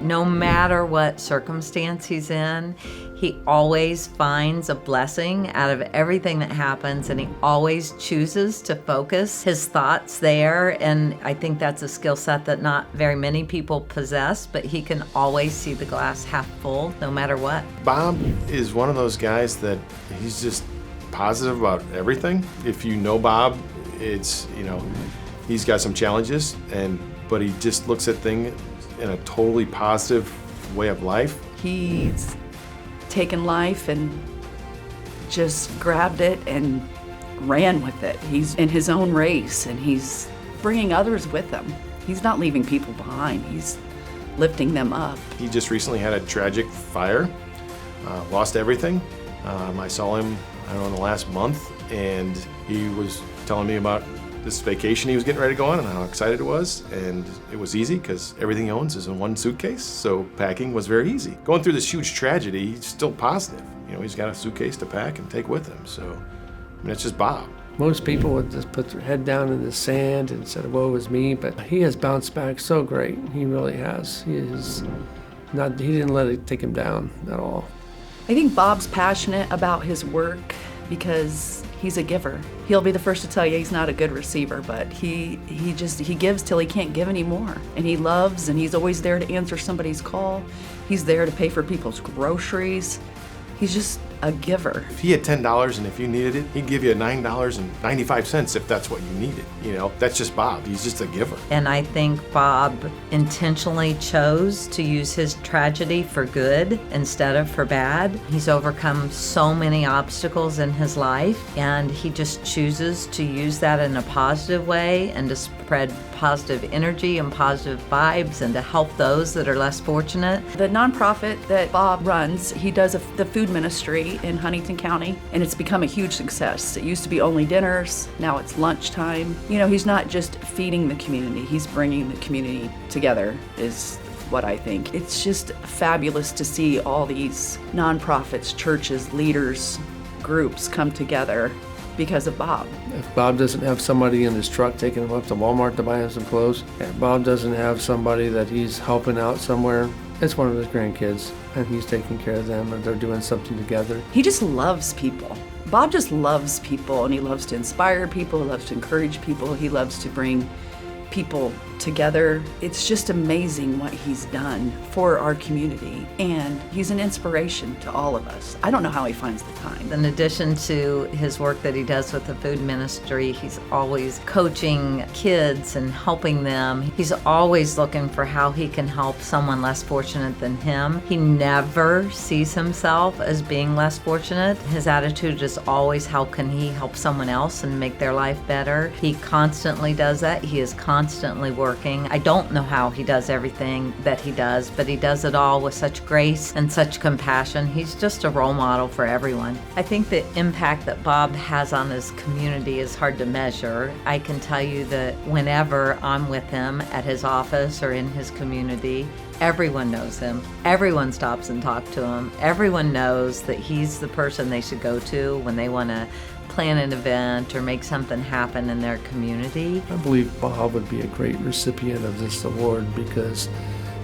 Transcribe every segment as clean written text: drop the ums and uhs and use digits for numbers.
No matter what circumstance he's in, he always finds a blessing out of everything that happens, and he always chooses to focus his thoughts there. And I think that's a skill set that not very many people possess, but he can always see the glass half full no matter what. Bob is one of those guys that he's just positive about everything. If you know Bob, it's, he's got some challenges, but he just looks at things in a totally positive way of life. He's taken life and just grabbed it and ran with it. He's in his own race, and he's bringing others with him. He's not leaving people behind. He's lifting them up. He just recently had a tragic fire, lost everything. I saw him, in the last month, and he was telling me about this vacation he was getting ready to go on and how excited it was. And it was easy because everything he owns is in one suitcase, so packing was very easy. Going through this huge tragedy, he's still positive. He's got a suitcase to pack and take with him. So, it's just Bob. Most people would just put their head down in the sand and said, woe is me, but he has bounced back so great. He really has. He didn't let it take him down at all. I think Bob's passionate about his work because he's a giver. He'll be the first to tell you he's not a good receiver, but he gives till he can't give anymore. And he loves, and he's always there to answer somebody's call. He's there to pay for people's groceries. He's just a giver. If he had $10 and if you needed it, he'd give you $9.95 if that's what you needed. That's just Bob. He's just a giver. And I think Bob intentionally chose to use his tragedy for good instead of for bad. He's overcome so many obstacles in his life, and he just chooses to use that in a positive way and to spread positive energy and positive vibes and to help those that are less fortunate. The nonprofit that Bob runs, he does the food ministry in Huntington County, and it's become a huge success. It used to be only dinners, now it's lunchtime. He's not just feeding the community, he's bringing the community together is what I think. It's just fabulous to see all these nonprofits, churches, leaders, groups come together because of Bob. If Bob doesn't have somebody in his truck taking him up to Walmart to buy him some clothes, if Bob doesn't have somebody that he's helping out somewhere, it's one of his grandkids, and he's taking care of them, and they're doing something together. He just loves people. Bob just loves people, and he loves to inspire people, he loves to encourage people, he loves to bring people together. It's just amazing what he's done for our community, and he's an inspiration to all of us. I don't know how he finds the time. In addition to his work that he does with the food ministry, he's always coaching kids and helping them. He's always looking for how he can help someone less fortunate than him. He never sees himself as being less fortunate. His attitude is always how can he help someone else and make their life better. He constantly does that. He is constantly working. I don't know how he does everything that he does, but he does it all with such grace and such compassion. He's just a role model for everyone. I think the impact that Bob has on his community is hard to measure. I can tell you that whenever I'm with him at his office or in his community, everyone knows him. Everyone stops and talks to him. Everyone knows that he's the person they should go to when they want to plan an event or make something happen in their community. I believe Bob would be a great recipient of this award because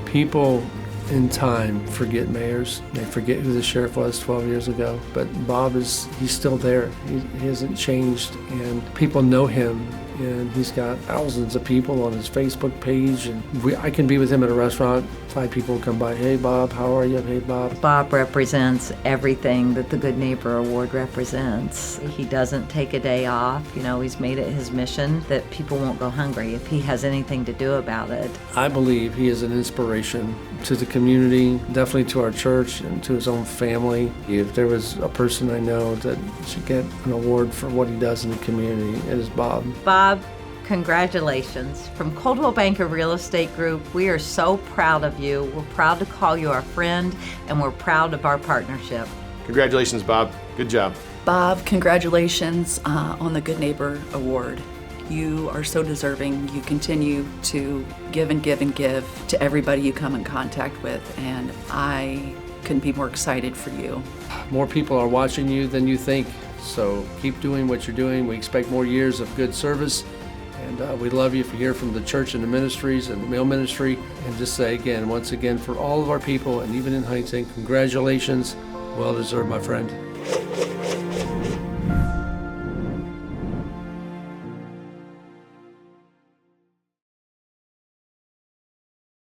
people in time forget mayors. They forget who the sheriff was 12 years ago. But Bob he's still there. He hasn't changed, and people know him. And he's got thousands of people on his Facebook page. And I can be with him at a restaurant. 5 people come by. Hey, Bob, how are you? Hey, Bob. Bob represents everything that the Good Neighbor Award represents. He doesn't take a day off. He's made it his mission that people won't go hungry if he has anything to do about it. I believe he is an inspiration to the community, definitely to our church and to his own family. If there was a person I know that should get an award for what he does in the community, it is Bob. Bob, congratulations. From Coldwell Banker Real Estate Group, we are so proud of you. We're proud to call you our friend, and we're proud of our partnership. Congratulations, Bob. Good job. Bob, congratulations on the Good Neighbor Award. You are so deserving. You continue to give and give and give to everybody you come in contact with, and I couldn't be more excited for you. More people are watching you than you think, so keep doing what you're doing. We expect more years of good service And we love you if you hear from the church and the ministries and the mail ministry. And just say again, once again, for all of our people, and even in Huntington, congratulations. Well deserved, my friend.